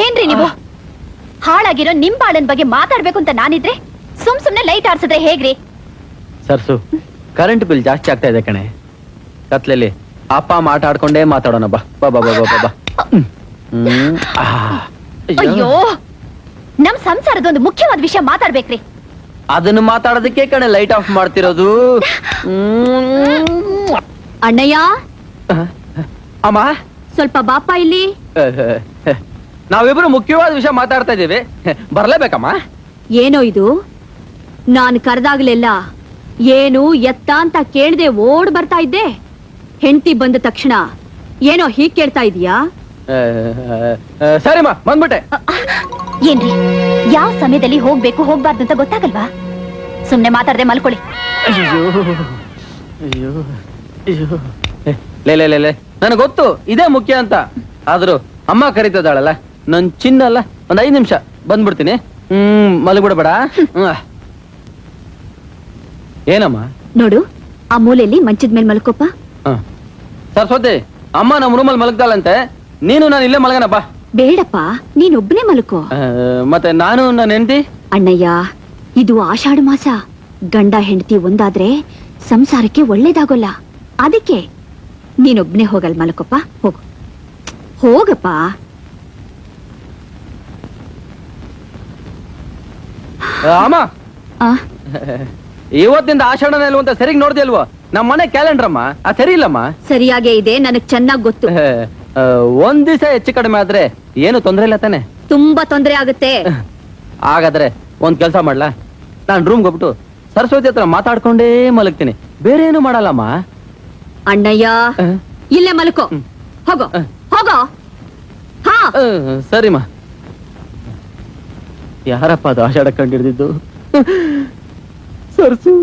ಏನ್ರಿ ನೀವು ಹಾಳಾಗಿರೋ ನಿಮ್ ಬಾಳನ್ ಬಗ್ಗೆ ಮಾತಾಡ್ಬೇಕು ಅಂತ ನಾನಿದ್ರೆ ಸುಮ್ನೆ ಲೈಟ್ ಆರ್ಸಿದ್ರೆ ಹೇಗ್ರಿ? ಸರ್ಸು, ಕರೆಂಟ್ ಬಿಲ್ ಜಾಸ್ತಿ ಆಗ್ತಾ ಇದೆ ಕಣೆ. ಕತ್ಲಲ್ಲಿ ಅಪ್ಪ ಅಮ್ಮ ಆಟ ಆಡ್ಕೊಂಡೇ ಮಾತಾಡೋಣ ಬಾ. ಬಾ ಬಾ ಬಾ ಬಾ ಬಾ. ಅಯ್ಯೋ, ನಮ್ ಸಂಸಾರದ ಒಂದು ಮುಖ್ಯವಾದ ವಿಷಯ ಮಾತಾಡ್ಬೇಕ್ರಿ. ಅದನ್ನು ಮಾತಾಡೋದಕ್ಕೆ ಕಣೆ ಲೈಟ್ ಆಫ್ ಮಾಡ್ತಿರೋದು. ಅಣ್ಣಯ್ಯ, ಅಮ್ಮ ಸ್ವಲ್ಪ ಬಾಪ ಇಲ್ಲಿ. ನಾವಿಬ್ರು ಮುಖ್ಯವಾದ ವಿಷಯ ಮಾತಾಡ್ತಾ ಇದ್ದೀವಿ, ಬರ್ಲೇಬೇಕಮ್ಮ? ಏನೋ ಇದು, ನಾನು ಕರೆದಾಗ್ಲೆಲ್ಲ ಏನು ಎತ್ತ ಅಂತ ಕೇಳ್ದೆ ಓಡ್ ಬರ್ತಾ ಇದ್ದೆ. ಹೆಂಡತಿ ಬಂದ ತಕ್ಷಣ ಏನೋ ಹೀಗ್ ಕೇಳ್ತಾ ಇದೀಯಾ? ಸರಿಮ್ಮ, ಬಂದ್ಬಿಟ್ಟೆ. ಏನ್ರಿ, ಯಾವ ಸಮಯದಲ್ಲಿ ಹೋಗ್ಬೇಕು ಹೋಗ್ಬಾರ್ದು ಅಂತ ಗೊತ್ತಾಗಲ್ವಾ? ಸುಮ್ನೆ ಮಾತಾಡದೆ ಮಲ್ಕೊಳ್ಳಿ. ಲೇ, ನನಗೆ ಗೊತ್ತು ಇದೇ ಮುಖ್ಯ ಅಂತ. ಆದ್ರೂ ಅಮ್ಮ ಕರೀತದಾಳಲ್ಲ, ನನ್ ಚಿನ್ನ ಅಲ್ಲ, ಒಂದ್ 5 ನಿಮಿಷ ಬಂದ್ಬಿಡ್ತೀನಿ. ಮಲಗ್ಬಿಡಬೇಡ. ಏನಮ್ಮ? ನೋಡು, ಆ ಮೂಲೆಯಲ್ಲಿ ಮಂಚದ ಮೇಲೆ ಮಲ್ಕೋಪ. ಸರಸ್ವತಿ, ಅಮ್ಮ ನಮ್ಮ ರೂಮಲ್ಲಿ ಮಲಗ್ದಾಳಂತೆ, ನೀನು ನಾನು ಇಲ್ಲೇ ಮಲಗನಪ್ಪ. ಬೇಡಪ್ಪ, ನೀನೊಬ್ನೇ ಮಲ್ಕೋ. ಮತ್ತೆ ನಾನು ನನ್ನ ಹೆಂಡತಿ? ಅಣ್ಣಯ್ಯ, ಇದು ಆಷಾಢ ಮಾಸ. ಗಂಡ ಹೆಂಡತಿ ಒಂದಾದ್ರೆ ಸಂಸಾರಕ್ಕೆ ಒಳ್ಳೇದಾಗೋಲ್ಲ. ಅದಕ್ಕೆ ನೀನೊಬ್ನೇ ಹೋಗಲ್ ಮಲ್ಕೋಪ. ಹೋಗು, ಹೋಗಪ್ಪ. ಅಮ್ಮ, ಇವತ್ತಿಂದ ಆಷಾಢನ ಇಲ್ವಂತ ಸರಿಗ್ ನೋಡ್ದೆ ಅಲ್ವೋ? ನಮ್ಮ ಮನೆ ಕ್ಯಾಲೆಂಡರ್ ಅಮ್ಮ, ಸರಿ ಇಲ್ಲಮ್ಮ. ಸರಿಯಾಗೇ ಇದೆ, ನನಗ್ ಚೆನ್ನಾಗ್ ಗೊತ್ತು. ಒಂದ್ ದಿವಸ ಹೆಚ್ಚು ಕಡಿಮೆ ಆದ್ರೆ ಏನು ತೊಂದ್ರೆ ಇಲ್ಲ ತಾನೆ? ತುಂಬಾ ತೊಂದ್ರೆ ಆಗುತ್ತೆ. ಹಾಗಾದ್ರೆ ಒಂದ್ ಕೆಲ್ಸ ಮಾಡ್ಲಾ, ನಾನ್ ರೂಮ್ಗೆ ಹೋಗ್ಬಿಟ್ಟು ಸರಸ್ವತಿ ಹತ್ರ ಮಾತಾಡ್ಕೊಂಡೇ ಮಲಗ್ತೀನಿ, ಬೇರೆ ಏನು ಮಾಡಲ್ಲಮ್ಮ. ಅಣ್ಣಯ್ಯ, ಇಲ್ಲೇ ಮಲ್ಕೋ. ಹೋಗೋ ಹೋಗೋ. ಹಾ, ಸರಿಮ್ಮ. ಯಾರಪ್ಪ ಅದು ಆಷಾಢ ಕಂಡಿಡ್ದಿದ್ದು? ಸರ್ಸು.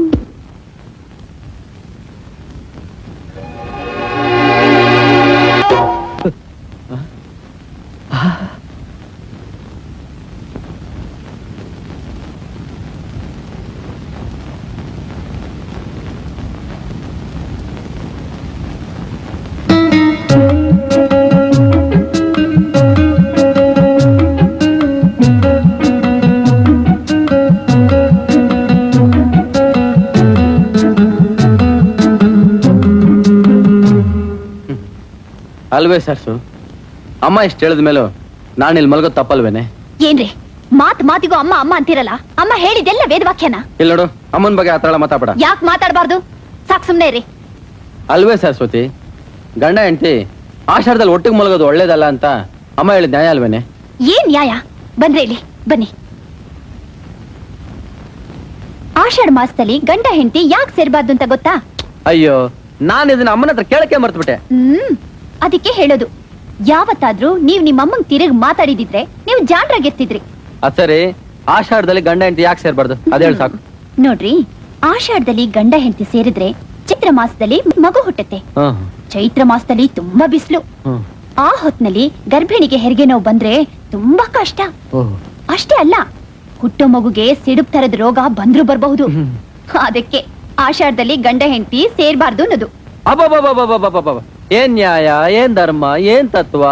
ಅಲ್ವೇ ಸರ್ಸು, ಅಮ್ಮ ಇಷ್ಟ ಹೇಳಿದ ಮೇಲೂ ನಾನು ಇಲ್ಲಿ ಮಲಗೋದು ತಪ್ಪಲ್ವೇನೆ? ಏನ್ರಿ ಮಾತಿಗೂ ಅಮ್ಮ ಅಮ್ಮ ಅಂತಿರಲ್ಲ? ಅಮ್ಮ ಹೇಳಿದೆಲ್ಲ ವೇದವಾಕ್ಯನ. ಇಲ್ಲ ನೋಡು, ಅಮ್ಮನ ಬಗ್ಗೆ ಆತರ ಮಾತಾಡ. ಯಾಕೆ ಮಾತಾಡಬಾರ್ದು? ಸಾಕ್, ಸುಮ್ನೆ ಇರಿ. ಅಲ್ವೇ ಸರಸ್ವತಿ, ಗಂಡ ಹೆಂಡತಿ ಆಷಾಢದಲ್ಲಿ ಒಟ್ಟಿಗೆ ಮಲಗೋದು ಒಳ್ಳೇದಲ್ಲ ಅಂತ ಅಮ್ಮ ಹೇಳಿದ ನ್ಯಾಯ ಅಲ್ವೇನೆ? ಏನ್ ನ್ಯಾಯ? ಬಂದ್ರೆ ಇಲ್ಲಿ ಬನ್ನಿ. ಆಷಾಢ ಮಾಸದಲ್ಲಿ ಗಂಡ ಹೆಂಡತಿ ಯಾಕೆ ಸೇರ್ಬಾರ್ದು ಅಂತ ಗೊತ್ತಾ? ಅಯ್ಯೋ, ನಾನು ಇದನ್ನ ಅಮ್ಮನ ಹತ್ರ ಕೇಳಕ್ಕೆ ಮರ್ತ್ಬಿಟ್ಟೆ. ಅದಕ್ಕೆ ಹೇಳೋದು, ಯಾವತ್ತಾದ್ರೂ ನೀವ್ ನಿಮ್ಮಮ್ಮಂಗ್ ತಿರುಗಿ ಮಾತಾಡಿದಿದ್ರೆ ನೀವು ಜಾಣ್ರಾಗಿರ್ತಿದ್ರಿ. ಸರಿ, ಆಷಾಢದಲ್ಲಿ ಗಂಡ ಹೆಂಡತಿ ಯಾಕೆ ಸೇರ್ಬಾರ್ದು ಅದ ಹೇಳಿ ಸಾಕು. ನೋಡ್ರಿ, ಆಷಾಢದಲ್ಲಿ ಗಂಡ ಹೆಂಡತಿ ಸೇರಿದ್ರೆ ಚೈತ್ರ ಮಾಸದಲ್ಲಿ ಮಗು ಹುಟ್ಟುತ್ತೆ. ಚೈತ್ರ ಮಾಸದಲ್ಲಿ ತುಂಬಾ ಬಿಸಿಲು. ಆ ಹೊತ್ನಲ್ಲಿ ಗರ್ಭಿಣಿಗೆ ಹೆರಿಗೆ ನೋವು ಬಂದ್ರೆ ತುಂಬಾ ಕಷ್ಟ. ಅಷ್ಟೇ ಅಲ್ಲ, ಹುಟ್ಟೋ ಮಗುಗೆ ಸಿಡುಪ್ ತರದ ರೋಗ ಬಂದ್ರು ಬರಬಹುದು. ಅದಕ್ಕೆ ಆಷಾಢದಲ್ಲಿ ಗಂಡ ಹೆಂಡತಿ ಸೇರ್ಬಾರ್ದು ಅನ್ನೋದು. ಏನ್ ನ್ಯಾಯ, ಏನ್ ಧರ್ಮ, ಏನ್ ತತ್ವ?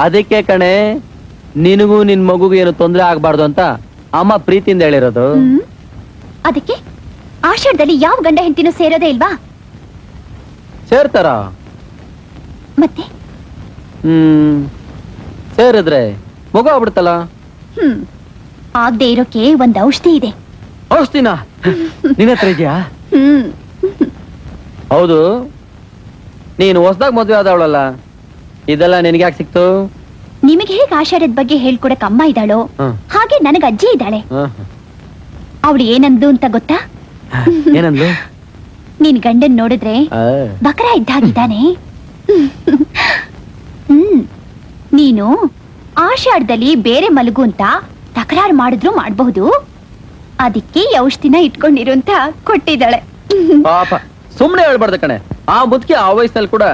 ಅದಕ್ಕೆ ಕಣೆ ನಿನಗೂ ನಿನ್ ಮಗುಗೂ ಏನು ತೊಂದ್ರೆ ಆಗ್ಬಾರ್ದು ಅಂತ ಅಮ್ಮ ಪ್ರೀತಿಯಿಂದ ಹೇಳಿರೋದು. ಅದಕ್ಕೆ ಆಷಾಢದಲ್ಲಿ ಯಾವ ಗಂಡ ಹೆಂಡತಿನೂ ಸೇರೋದೇ ಇಲ್ವಾ? ಸೇರ್ತಾರ? ಮತ್ತೆ ಸೇರಿದ್ರೆ ಮಗು ಆಗ್ಬಿಡ್ತಲ್ಲ. ಆಗದೆ ಇರೋಕೆ ಒಂದ್ ಔಷಧಿ ಇದೆ. ಔಷಧಿನ ನಿನ್ನ ಹತ್ರ ಇದೆಯಾ? ಹೌದು, ನೀನು ಹೊಸದಾಗ ಮದುವೆ ಆದವಳಲ್ಲ, ಇದೆಲ್ಲ ನಿನಗೆ ಯಾಕೆ ಸಿಕ್ತು? ನಿಮಗೆ ಹೇಗೆ ಆಷಾಢದ ಬಗ್ಗೆ ಹೇಳ್ಕೊಡಕ್ ಅಮ್ಮ ಇದ್ದಾಳೋ ಹಾಗೆ ನನಗ ಅಜ್ಜಿ ಇದ್ದಾಳೆ. ಅವಳು ಏನಂದು ಅಂತ ಗೊತ್ತಾ? ಏನಂದ್ಲು? ನೀನ್ ಗಂಡನ್ ನೋಡಿದ್ರೆ ಬಕರ ಇದ್ದಾಗಿದ್ದಾನೆ. ನೀನು ಆಷಾಢದಲ್ಲಿ ಬೇರೆ ಮಲಗು ಅಂತ ತಕರಾರು ಮಾಡಿದ್ರು ಮಾಡಬಹುದು, ಅದಕ್ಕೆ ಔಷಧಿನ ಇಟ್ಕೊಂಡಿರು ಅಂತ ಕೊಟ್ಟಿದ್ದಾಳೆ. ಪಾಪ, ಸುಮ್ನೆ ಹೇಳ್ಬಾರ್ದು ಕಣೆ. ಆ ಮುದುಕಿ ಆ ವಯಸ್ಸಲ್ಲಿ ಕೂಡ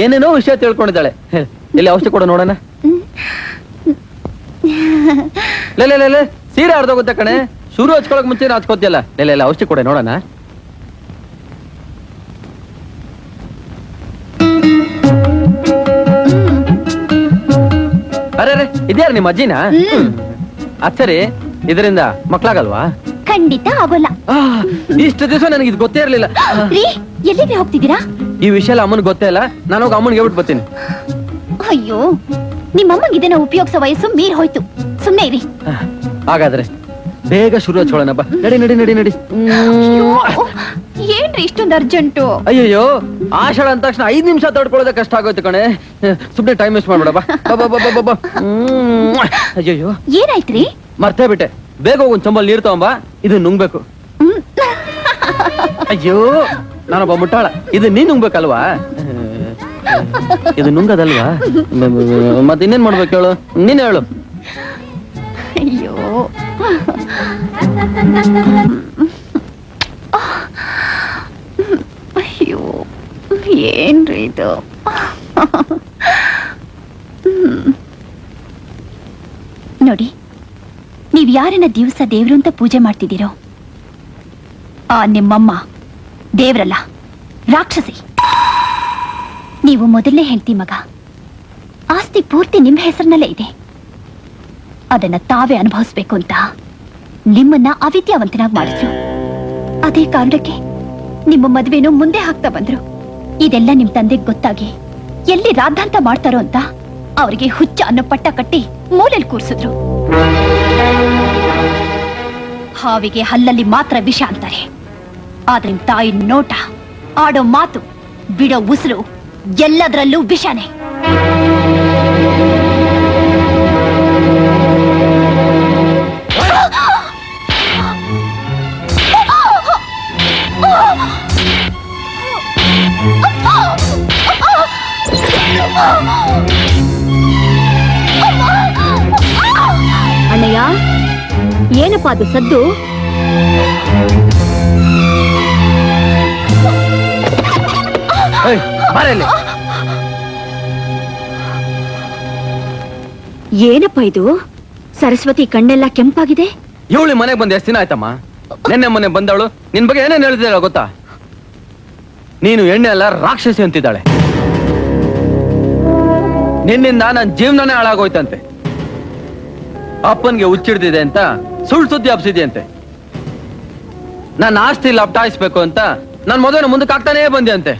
ಏನೇನೋ ವಿಷಯ ತಿಳ್ಕೊಂಡಿದ್ದಾಳೆ. ಇಲ್ಲಿ ಔಷಧಿ ಕೊಡ ನೋಡೋಣ. ಲೇ, ಸೀರೆ ಅರ್ಧೋಗುತ್ತೆ ಕಣೆ. ಶುರು ಹಚ್ಕೊಳಕ್ ಮುಂಚೆ ಹಚ್ಕೋತಿಯಲ್ಲ. ಇಲ್ಲ, ಔಷಧಿ ಕೊಡೆ ನೋಡೋಣ. ಅರೆ ಇದ್ಯಾರು ನಿಮ್ಮ ಅಜ್ಜಿನ? ಅದ್ ಸರಿ, ಇದರಿಂದ ಮಕ್ಳಾಗಲ್ವಾ? ಖಂಡಿತ ಆಗೋಲ್ಲ. ಇಷ್ಟು ದಿವಸ ನನಗೆ ಇದು ಗೊತ್ತೇ ಇರ್ಲಿಲ್ಲ. ರೀ, ಎಲ್ಲಿಗೆ ಹೋಗ್ತಿದ್ದೀರಾ? ಈ ವಿಷಯ ಎಲ್ಲ ಅಮ್ಮನ್ ಗೊತ್ತೇ ಇಲ್ಲ. ನಾನು ಹೋಗಿ ಅಮ್ಮನ್ಗೆ ಹೇಳ್ಬಿಟ್ಟು ಬರ್ತೀನಿ. ಅಯ್ಯೋ, ನಿಮ್ಮಮ್ಮಂಗೆ ಇದನ್ನ ಉಪಯೋಗಿಸೋ ವಯಸ್ಸು ಮೀರ್ ಹೋಯ್ತು. ಸುಮ್ನೆ ಇರಿ. ಹಾಗಾದ್ರೆ ಬೇಗ ಶುರು ಹಚ್ಚೋಣ ಬಾ. ನಡಿ ನಡಿ ನಡಿ ನಡಿ. ಏನ್ರಿ ಇಷ್ಟೊಂದು ಅರ್ಜೆಂಟು? ಅಯ್ಯಯ್ಯೋ, ಆಷಾಢ ಅಂದ ತಕ್ಷಣ 5 ನಿಮಿಷ ತಡ್ಕೊಳ್ಳೋದೇ ಕಷ್ಟ ಆಗೋಯ್ತು ಕಣೆ. ಸುಮ್ನೆ ಟೈಮ್ ವೇಸ್ಟ್ ಮಾಡ್ಬೇಡ ಬಾ. ಅಯ್ಯಯ್ಯೋ, ಏನಾಯ್ತ್ರಿ? ಮರ್ತೇ ಬಿಟ್ಟೆ. ಬೇಗ ಹೋಗ್ ಒಂದ್ ಚಂಬಲ್ ನೀರ್ ತಗೊಂಬಾ, ಇದು ನುಂಗ್ಬೇಕು. ಅಯ್ಯೋ, ನಾನೊಬ್ಬ ಮುಟ್ಟಾಳ. ಇದು ನೀನ್ ನುಂಗ್ಬೇಕಲ್ವಾ? ಇದು ನುಂಗದಲ್ವಾ? ಮತ್ತೆ ಇನ್ನೇನ್ ಮಾಡ್ಬೇಕು ಹೇಳು? ನೀನ್ ಹೇಳು. ಅಯ್ಯೋ, ಅಯ್ಯೋ, ಏನ್ರಿ ಇದು? ನೋಡಿ, ನೀವ್ ಯಾರನ್ನ ದಿವಸ ದೇವ್ರು ಅಂತ ಪೂಜೆ ಮಾಡ್ತಿದ್ದೀರೋ ಆ ನಿಮ್ಮಮ್ಮ ದೇವ್ರಲ್ಲ, ರಾಕ್ಷಸಿ. ನೀವು ಮೊದಲನೇ ಹೆಂಡತಿ ಮಗ. ಆಸ್ತಿ ಪೂರ್ತಿ ನಿಮ್ಮ ಹೆಸರಿನಲ್ಲೇ ಇದೆ. ಅದನ್ನ ತಾವೇ ಅನುಭವಿಸ್ಬೇಕು ಅಂತ ನಿಮ್ಮನ್ನ ಅವಿದ್ಯಾವಂತನಾಗಿ ಮಾಡಿದ್ರು. ಅದೇ ಕಾರಣಕ್ಕೆ ನಿಮ್ಮ ಮದ್ವೆನೂ ಮುಂದೆ ಹಾಕ್ತಾ ಬಂದ್ರು. ಇದೆಲ್ಲ ನಿಮ್ ತಂದೆಗೆ ಗೊತ್ತಾಗಿ ಎಲ್ಲಿ ರಾದ್ದಾಂತ ಮಾಡ್ತಾರೋ ಅಂತ ಅವರಿಗೆ ಹುಚ್ಚ ಅನ್ನೋ ಪಟ್ಟ ಕಟ್ಟಿ ಮೂಲೆಯಲ್ಲಿ ಕೂರ್ಸಿದ್ರು. ಹಾವಿಗೆ ಹಲ್ಲಲ್ಲಿ ಮಾತ್ರ ವಿಷ ಅಂತಾರೆ. ಆದ್ರೆ ನಿಮ್ ತಾಯಿ ನೋಟ, ಆಡೋ ಮಾತು, ಬಿಡೋ ಉಸಿರು ಎಲ್ಲದರಲ್ಲೂ ವಿಷನೇ. ಅಣ್ಣಯ್ಯ, ಏನಪ್ಪಾ ಅದು ಸದ್ದು? ಏನಪ್ಪ ಇದು? ಸರಸ್ವತಿ ಕಣ್ಣೆಲ್ಲ ಕೆಂಪಾಗಿದೆ. ಇವಳಿ ಮನೆಗೆ ಬಂದ ಎಷ್ಟು ದಿನ ಆಯ್ತಮ್ಮ? ನೆನ್ನೆ ಮೊನ್ನೆ ಬಂದವಳು ನಿನ್ ಬಗ್ಗೆ ಏನೇನು ಹೇಳ್ತಿದ್ದಾಳ ಗೊತ್ತಾ? ನೀನು ಎಣ್ಣೆ ಎಲ್ಲ ರಾಕ್ಷಸಿ ಅಂತಿದ್ದಾಳೆ. ನಿನ್ನಿಂದ ನನ್ನ ಜೀವನನೇ ಹಾಳಾಗೋಯ್ತಂತೆ. ಅಪ್ಪನ್ಗೆ ಹುಚ್ಚಿಡ್ದಿದೆ ಅಂತ ಸುಳ್ಳು ಸುದ್ದಿ ಹಬ್ಸಿದ್ಯಂತೆ. ನನ್ನ ಆಸ್ತಿ ಲಪ್ಟಾಯಿಸ್ಬೇಕು ಅಂತ ನನ್ ಮದುವೆನ ಮುಂದಕ್ಕೆ ಆಗ್ತಾನೇ ಬಂದೆ ಅಂತೆ.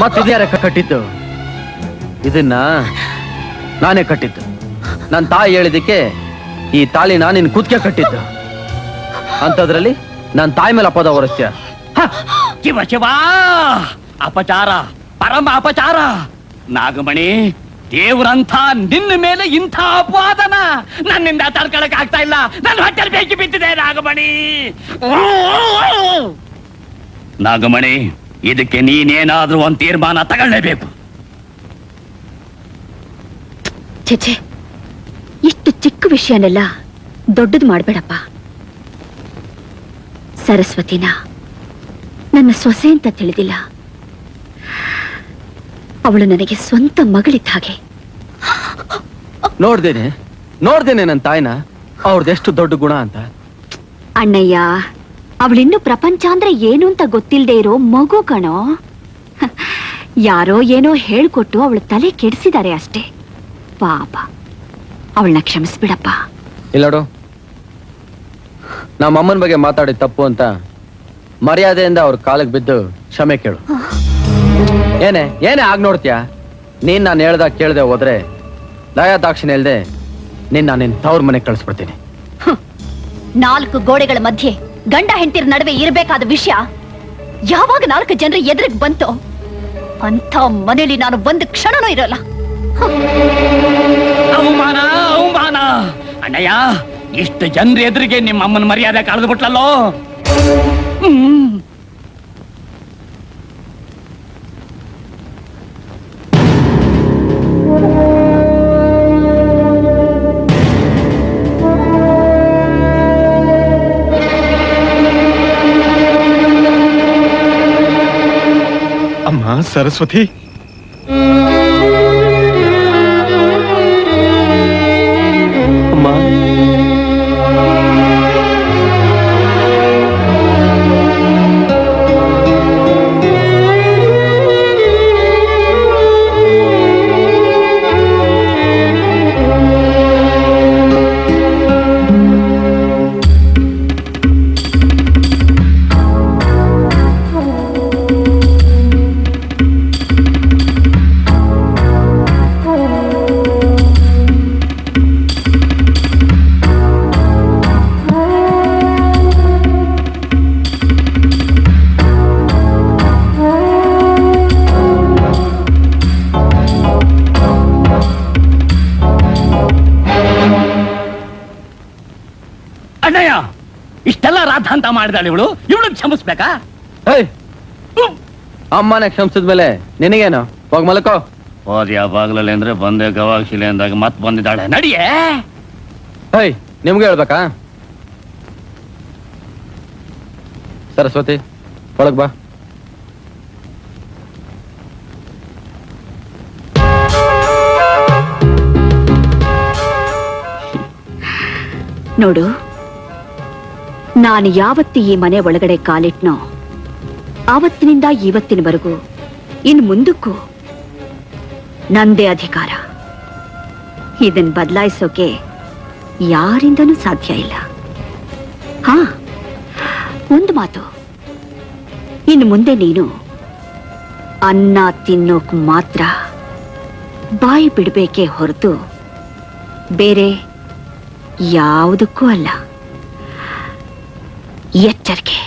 ಮತ್ತಿದ್ಯಾರ ಕಟ್ಟಿದ್ದು? ಇದನ್ನ ನಾನೇ ಕಟ್ಟಿದ್ದು. ನನ್ನ ತಾಯಿ ಹೇಳಿದಕ್ಕೆ ಈ ತಾಳಿ ನಿನ್ ಕುತ್ತಿಗೆ ಕಟ್ಟಿದ್ದು. ಅಂತದ್ರಲ್ಲಿ ನನ್ನ ತಾಯಿ ಮೇಲೆ ಅಪದ ಹೊರಸ್ತ್ಯ. ಶಿವ ಶಿವ, ಅಪಚಾರ, ಪರಮ ಅಪಚಾರ. ನಾಗಮಣಿ, ದೇವ್ರಂಥ ನಿನ್ನ ಮೇಲೆ ಇಂಥ ಅಪವಾದನ ನನ್ನಿಂದ ತಡ್ಕೊಳಕ್ ಆಗ್ತಾ ಇಲ್ಲ. ನನ್ನ ಹೊಟ್ಟೆಲ್ ಬೇಕಿ ಬಿದ್ದಿದೆ ನಾಗಮಣಿ. ನಾಗಮಣಿ, ಇದಕ್ಕೆ ನೀನೇನಾದ್ರೂ ಒಂದ್ ತೀರ್ಮಾನ ತಗೊಳ್ಳೇಬೇಕು. ಛೆ, ಇಷ್ಟು ಚಿಕ್ಕ ವಿಷಯನೆಲ್ಲ ದೊಡ್ಡದು ಮಾಡ್ಬೇಡಪ್ಪ. ಸರಸ್ವತಿನ ನನ್ನ ಸೊಸೆ ಅಂತ ತಿಳಿದಿಲ್ಲ. ಅವಳು ನನಗೆ ಸ್ವಂತ ಮಗಳಿದ್ದ ಹಾಗೆ. ನೋಡ್ದೇನೆ ನನ್ನ ತಾಯಿನ, ಅವ್ರದೆಷ್ಟು ದೊಡ್ಡ ಗುಣ ಅಂತ. ಅಣ್ಣಯ್ಯ, ಅವಳಿನ್ನು ಪ್ರಪಂಚ ಅಂದ್ರೆ ಏನು ಅಂತ ಗೊತ್ತಿಲ್ಲದೆ ಇರೋ ಮಗು ಕಣೋ. ಯಾರೋ ಏನೋ ಹೇಳ್ಕೊಟ್ಟು ಅವಳ ತಲೆ ಕೆಡಿಸಿದ್ದಾರೆ ಅಷ್ಟೇ. ಪಾಪ, ಅವಳನ್ನ ಕ್ಷಮಿಸ್ಬಿಡಪ್ಪ. ಇಲ್ಲೋಡು, ನಮ್ಮ ಅಮ್ಮನ ಬಗ್ಗೆ ಮಾತಾಡಿ ತಪ್ಪು ಅಂತ ಮರ್ಯಾದೆಯಿಂದ ಅವ್ರ ಕಾಲಕ್ಕೆ ಬಿದ್ದು ಕ್ಷಮೆ ಕೇಳು. ಏನೇ ಆಗ್ ನೋಡ್ತೀಯ? ನೀನ್ ನಾನು ಹೇಳ್ದಾಗ ಕೇಳ್ದೆ ಹೋದ್ರೆ ದಯಾ ದಾಕ್ಷಿಣ್ಯ ಇಲ್ದೆ ನಿನ್ನ ತವ್ರ ಮನೆಗೆ ಕಳಿಸ್ಬಿಡ್ತೀನಿ. 4 ಗೋಡೆಗಳ ಮಧ್ಯೆ ಗಂಡ ಹೆಂಡತಿರ ನಡುವೆ ಇರಬೇಕಾದ ವಿಷಯ ಯಾವಾಗ 4 ಜನರ ಎದುರಿಗೆ ಬಂತೋ ಅಂತ ಮನೇಲಿ ನಾನು ಒಂದು ಕ್ಷಣನೂ ಇರಲ್ಲ. ಅವಮಾನ, ಅವಮಾನ. ಅಣ್ಣಯ್ಯ, ಇಷ್ಟು ಜನರ ಎದುರಿಗೆ ನಿಮ್ಮ ಅಮ್ಮನ ಮರ್ಯಾದೆ ಕಳೆದು ಬಿಟ್ಲಲ್ಲೋ. ಅಮ್ಮ ಸರಸ್ವತಿ, ಅಮ್ಮ, ಅಣ್ಣಯ್ಯ ಇಷ್ಟೆಲ್ಲ ರಾಧಾಂತ ಮಾಡಿದಾಳೆ ಇವಳು ಕ್ಷಮಿಸ್ಬೇಕಾ? ಏಯ್ ಅಮ್ಮನ ಕ್ಷಮಿಸಿದ್ಮೇಲೆ ನಿನಗೇನು? ಹೋಗ್ ಮಲ್ಕೋ. ಹೋದ್ಯಾ ಬಾಗ್ಲಲ್ಲಿ ಅಂದ್ರೆ ಬಂದೆ ಗವಾಕ್ಷಿಲೆ ಅಂದಾಗ ಮತ್ ಬಂದಿದ್ದಾಳೆ. ನಡಿಯೇ. ಏಯ್ ನಿಮ್ಗೆ ಹೇಳ್ಬೇಕಾ? ಸರಸ್ವತಿ ಒಳಗ್ ಬಾ. ನೋಡು, ನಾನು ಯಾವತ್ತು ಈ ಮನೆ ಒಳಗಡೆ ಕಾಲಿಟ್ನೋ ಆವತ್ತಿನಿಂದ ಇವತ್ತಿನವರೆಗೂ ಇನ್ನು ಮುಂದಕ್ಕೂ ನಂದೇ ಅಧಿಕಾರ. ಇದನ್ ಬದಲಾಯಿಸೋಕೆ ಯಾರಿಂದನೂ ಸಾಧ್ಯ ಇಲ್ಲ. ಹಾ, ಒಂದು ಮಾತು, ಇನ್ನು ಮುಂದೆ ನೀನು ಅನ್ನ ತಿನ್ನೋಕ್ ಮಾತ್ರ ಬಾಯಿ ಬಿಡಬೇಕೇ ಹೊರತು ಬೇರೆ ಯಾವುದಕ್ಕೂ ಅಲ್ಲ. ಎಚ್ಚರಿಕೆ.